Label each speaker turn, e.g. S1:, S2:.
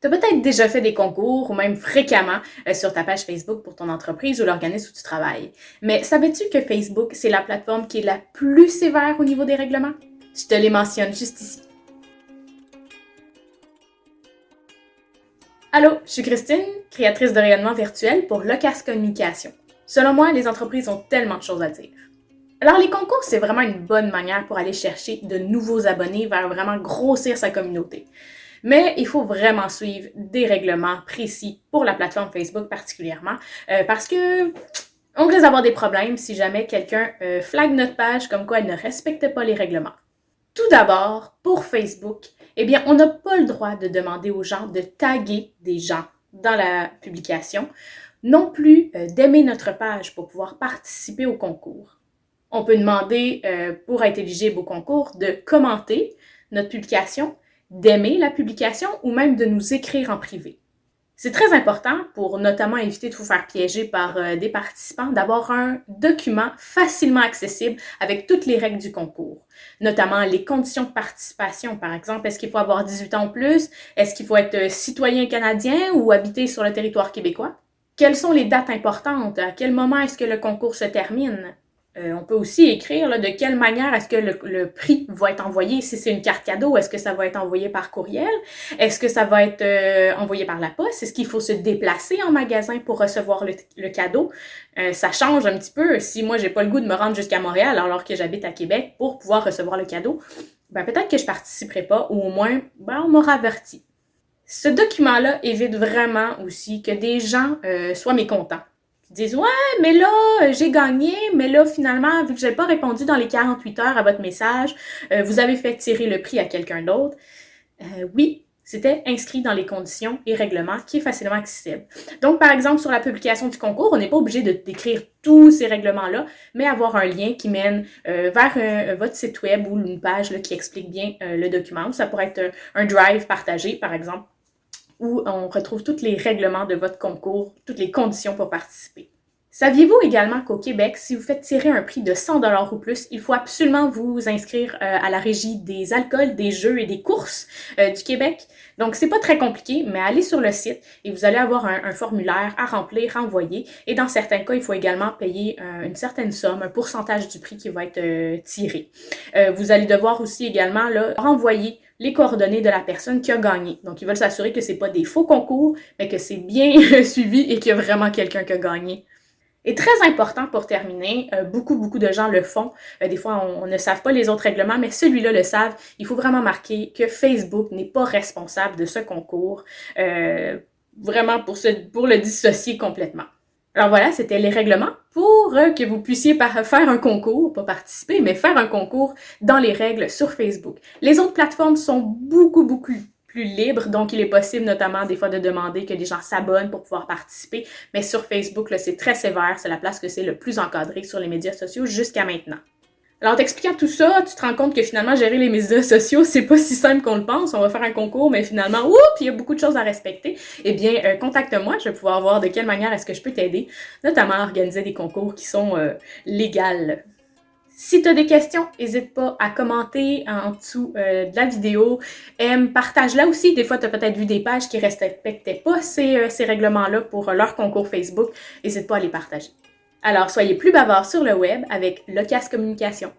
S1: Tu as peut-être déjà fait des concours ou même fréquemment sur ta page Facebook pour ton entreprise ou l'organisme où tu travailles. Mais savais-tu que Facebook, c'est la plateforme qui est la plus sévère au niveau des règlements? Je te les mentionne juste ici. Allô, je suis Christine, créatrice de rayonnement virtuel pour Locas Communication. Selon moi, les entreprises ont tellement de choses à dire. Alors, les concours, c'est vraiment une bonne manière pour aller chercher de nouveaux abonnés vers vraiment grossir sa communauté. Mais il faut vraiment suivre des règlements précis pour la plateforme Facebook particulièrement parce que on risque d'avoir des problèmes si jamais quelqu'un flague notre page comme quoi elle ne respecte pas les règlements. Tout d'abord, pour Facebook, eh bien, on n'a pas le droit de demander aux gens de taguer des gens dans la publication, non plus d'aimer notre page pour pouvoir participer au concours. On peut demander, pour être éligible au concours, de commenter notre publication, d'aimer la publication ou même de nous écrire en privé. C'est très important pour notamment éviter de vous faire piéger par des participants d'avoir un document facilement accessible avec toutes les règles du concours, notamment les conditions de participation, par exemple. Est-ce qu'il faut avoir 18 ans ou plus? Est-ce qu'il faut être citoyen canadien ou habiter sur le territoire québécois? Quelles sont les dates importantes? À quel moment est-ce que le concours se termine? On peut aussi écrire là, de quelle manière est-ce que le prix va être envoyé. Si c'est une carte cadeau, est-ce que ça va être envoyé par courriel? Est-ce que ça va être envoyé par la poste? Est-ce qu'il faut se déplacer en magasin pour recevoir le cadeau? Ça change un petit peu. Si moi, j'ai pas le goût de me rendre jusqu'à Montréal alors que j'habite à Québec pour pouvoir recevoir le cadeau, ben peut-être que je participerai pas ou au moins, ben, on m'aura averti. Ce document-là évite vraiment aussi que des gens soient mécontents. Ils disent « Ouais, mais là, j'ai gagné, mais là, finalement, vu que j'ai pas répondu dans les 48 heures à votre message, vous avez fait tirer le prix à quelqu'un d'autre. » Oui, c'était inscrit dans les conditions et règlements qui est facilement accessible. Donc, par exemple, sur la publication du concours, on n'est pas obligé de décrire tous ces règlements-là, mais avoir un lien qui mène vers votre site web ou une page là, qui explique bien le document. Ça pourrait être un drive partagé, par exemple, où on retrouve tous les règlements de votre concours, toutes les conditions pour participer. Saviez-vous également qu'au Québec, si vous faites tirer un prix de 100 $ ou plus, il faut absolument vous inscrire à la Régie des alcools, des jeux et des courses du Québec? Donc, c'est pas très compliqué, mais allez sur le site et vous allez avoir un formulaire à remplir, à envoyer. Et dans certains cas, il faut également payer une certaine somme, un pourcentage du prix qui va être tiré. Vous allez devoir aussi également là, renvoyer les coordonnées de la personne qui a gagné. Donc, ils veulent s'assurer que c'est pas des faux concours, mais que c'est bien suivi et qu'il y a vraiment quelqu'un qui a gagné. Et très important pour terminer, beaucoup de gens le font. Des fois, on ne savent pas les autres règlements, mais celui-là le savent. Il faut vraiment marquer que Facebook n'est pas responsable de ce concours, vraiment pour le dissocier complètement. Alors voilà, c'était les règlements pour que vous puissiez faire un concours, pas participer, mais faire un concours dans les règles sur Facebook. Les autres plateformes sont beaucoup plus libres, donc il est possible notamment des fois de demander que les gens s'abonnent pour pouvoir participer, mais sur Facebook, là, c'est très sévère, c'est la place que c'est le plus encadré sur les médias sociaux jusqu'à maintenant. Alors, en t'expliquant tout ça, tu te rends compte que finalement, gérer les médias sociaux, c'est pas si simple qu'on le pense. On va faire un concours, mais finalement, oups, il y a beaucoup de choses à respecter. Eh bien, contacte-moi, je vais pouvoir voir de quelle manière est-ce que je peux t'aider, notamment à organiser des concours qui sont légaux. Si tu as des questions, n'hésite pas à commenter en dessous de la vidéo. Partage-la aussi. Des fois, tu as peut-être vu des pages qui ne respectaient pas ces règlements-là pour leur concours Facebook. N'hésite pas à les partager. Alors, soyez plus bavards sur le web avec Locas Communication.